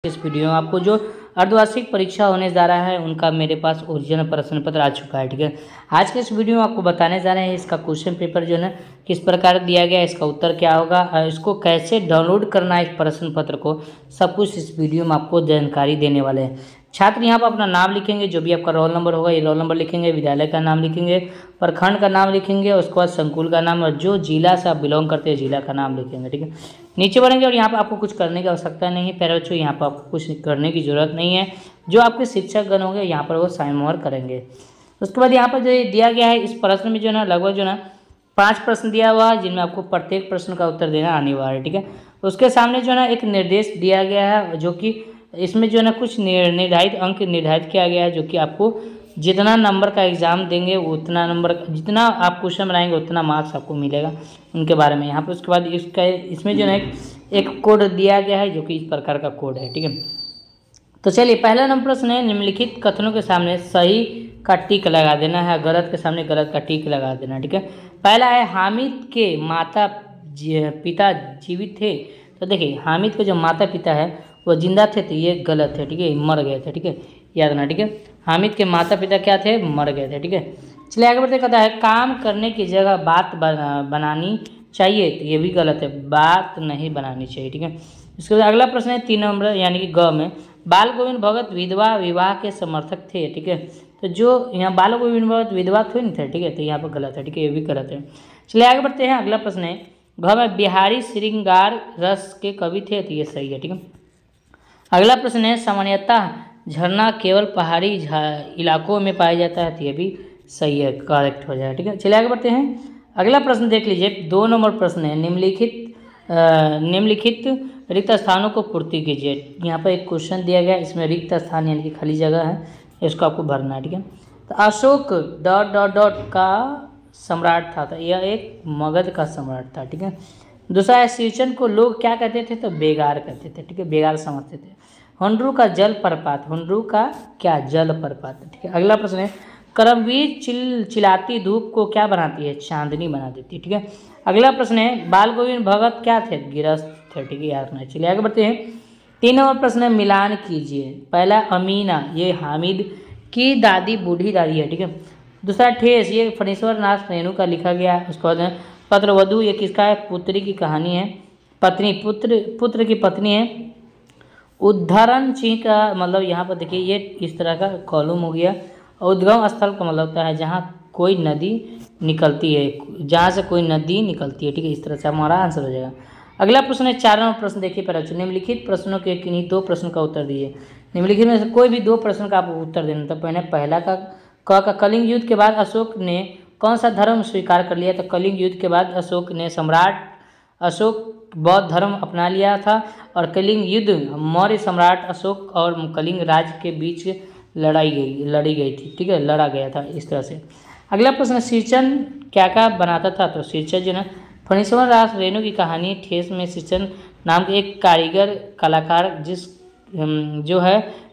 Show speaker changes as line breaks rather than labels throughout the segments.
इस वीडियो में आपको जो अर्धवार्षिक परीक्षा होने जा रहा है उनका मेरे पास ओरिजिनल प्रश्न पत्र आ चुका है। ठीक है, आज के इस वीडियो में आपको बताने जा रहे हैं इसका क्वेश्चन पेपर जो है ना किस प्रकार दिया गया है, इसका उत्तर क्या होगा और इसको कैसे डाउनलोड करना है इस प्रश्न पत्र को, सब कुछ इस वीडियो में आपको जानकारी देने वाले हैं। छात्र यहाँ पर अपना नाम लिखेंगे, जो भी आपका रोल नंबर होगा ये रोल नंबर लिखेंगे, विद्यालय का नाम लिखेंगे, प्रखंड का नाम लिखेंगे, उसके बाद संकुल का नाम और जो जिला से आप बिलोंग करते हैं जिला का नाम लिखेंगे। ठीक है, नीचे बढ़ेंगे और यहाँ पर आपको कुछ करने की आवश्यकता नहीं है प्यारे बच्चों, यहाँ पर आपको कुछ करने की जरूरत नहीं है। जो आपके शिक्षकगण होंगे यहाँ पर वो साइन ओवर करेंगे। उसके बाद यहाँ पर जो दिया गया है इस प्रश्न में जो है ना लगभग जो है ना 5 प्रश्न दिया हुआ है, जिनमें आपको प्रत्येक प्रश्न का उत्तर देना अनिवार्य है। ठीक है, उसके सामने जो है ना एक निर्देश दिया गया है, जो कि इसमें जो है ना कुछ निर्धारित अंक निर्धारित किया गया है, जो कि आपको जितना नंबर का एग्जाम देंगे उतना नंबर, जितना आप क्वेश्चन बनाएंगे उतना मार्क्स आपको मिलेगा उनके बारे में यहाँ पे। उसके बाद इसमें जो है एक कोड दिया गया है, जो कि इस प्रकार का कोड है। ठीक है, तो चलिए पहला नंबर प्रश्न है, निम्नलिखित कथनों के सामने सही का टिक लगा देना है, गलत के सामने गलत का टिक लगा देना। ठीक है, पहला है हामिद के माता पिता जीवित थे। तो देखिए हामिद के जो माता पिता है वो जिंदा थे, तो ये गलत है। ठीक है, मर गए थे। ठीक है, याद रखना। ठीक है, हामिद के माता पिता क्या थे, मर गए थे। ठीक है, चलिए आगे बढ़ते। कहता है काम करने की जगह बात बनानी चाहिए, तो ये भी गलत है, बात नहीं बनानी चाहिए। ठीक है, इसके बाद अगला प्रश्न है 3 नंबर यानी कि ग में, बाल गोविंद भगत विधवा विवाह के समर्थक थे। ठीक है, तो जो यहाँ बाल गोविंद भगत विधवा थे नहीं थे। ठीक है, तो यहाँ पर गलत है। ठीक है, ये भी गलत है। चलिए आगे बढ़ते हैं। अगला प्रश्न है घ में बिहारी श्रृंगार रस के कवि थे, तो ये सही है। ठीक है, अगला प्रश्न है सामान्यतः झरना केवल पहाड़ी इलाकों में पाया जाता है, तो ये भी सही है, करेक्ट हो जाएगा। ठीक है, चलिए आगे बढ़ते हैं। अगला प्रश्न देख लीजिए, 2 नंबर प्रश्न है, निम्नलिखित रिक्त स्थानों को पूर्ति कीजिए। यहाँ पर एक क्वेश्चन दिया गया, इसमें रिक्त स्थान यानी कि खाली जगह है, इसको आपको भरना है। ठीक है, तो अशोक ... का सम्राट था, तो यह एक मगध का सम्राट था। ठीक है, दूसरा है सिंचन को लोग क्या कहते थे, तो बेगार कहते थे। ठीक है, बेगार समझते थे। हुंड्रू का जल प्रपात, हुंड्रू का क्या जल प्रपात। ठीक है, अगला प्रश्न है करमवीर चिलाती धूप को क्या बनाती है, चांदनी बना देती है। ठीक है, अगला प्रश्न है बाल गोविंद भगत क्या थे, गिरस्थ थे। ठीक है, याद रखना। चलिए आगे बढ़ते हैं। 3 नंबर प्रश्न है मिलान कीजिए। पहला अमीना, ये हामिद की दादी बूढ़ी दादी है। ठीक है, दूसरा ठेस, ये फणीश्वर नाथ रेणु का लिखा गया है। उसके बाद पत्रवधू, ये किसका है, पुत्री की कहानी है, पत्नी पुत्र की पत्नी है। उद्धरण सिंह का मतलब यहाँ पर देखिए ये इस तरह का कॉलम हो गया। उद्गम स्थल का मतलब होता है जहाँ कोई नदी निकलती है, जहाँ से कोई नदी निकलती है। ठीक है, इस तरह से हमारा आंसर हो जाएगा। अगला प्रश्न है 4 नंबर प्रश्न देखिए पहले, निम्नलिखित प्रश्नों के किन्हीं 2 प्रश्न का उत्तर दीजिए। निम्नलिखित में से कोई भी 2 प्रश्न का आप उत्तर देना। तो पहला का कलिंग युद्ध के बाद अशोक ने कौन सा धर्म स्वीकार कर लिया, तो कलिंग युद्ध के बाद अशोक ने अशोक बौद्ध धर्म अपना लिया था, और कलिंग युद्ध मौर्य सम्राट अशोक और कलिंग राज्य के बीच लड़ी गई थी। ठीक है, लड़ा गया था इस तरह से। अगला प्रश्न सिंचन क्या बनाता था, तो सिंचन जो है फणीश्वर नाथ रेणु की कहानी ठेस में सिंचन नाम के एक कारीगर कलाकार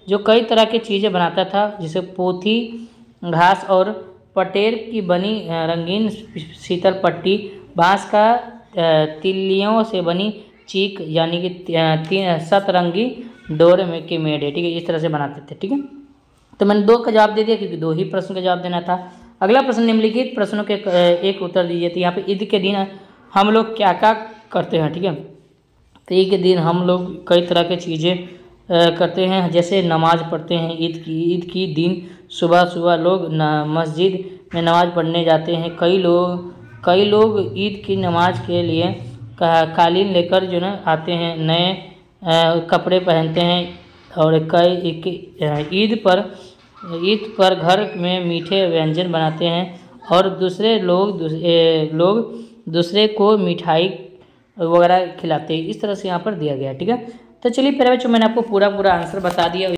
जो कई तरह की चीज़ें बनाता था, जैसे पोथी घास और पटेर की बनी रंगीन शीतल पट्टी, बांस का तिल्लियों से बनी चीक यानी कि सतरंगी डोर में के मेड है। ठीक है, इस तरह से बनाते थे। ठीक है, तो मैंने 2 का जवाब दे दिया क्योंकि 2 ही प्रश्न का जवाब देना था। अगला प्रश्न निम्नलिखित प्रश्नों के एक उत्तर दीजिए। तो यहाँ पे ईद के दिन हम लोग क्या करते हैं। ठीक है, तो ईद के दिन हम लोग कई तरह की चीज़ें करते हैं, जैसे नमाज पढ़ते हैं। ईद की दिन सुबह लोग मस्जिद में नमाज पढ़ने जाते हैं। कई लोग ईद की नमाज के लिए कालीन लेकर जो ना आते हैं, नए कपड़े पहनते हैं, और ईद पर घर में मीठे व्यंजन बनाते हैं, और दूसरे लोग दूसरे को मिठाई वगैरह खिलाते हैं। इस तरह से यहाँ पर दिया गया है। ठीक है, तो चलिए प्यारे बच्चों मैंने आपको पूरा आंसर बता दिया।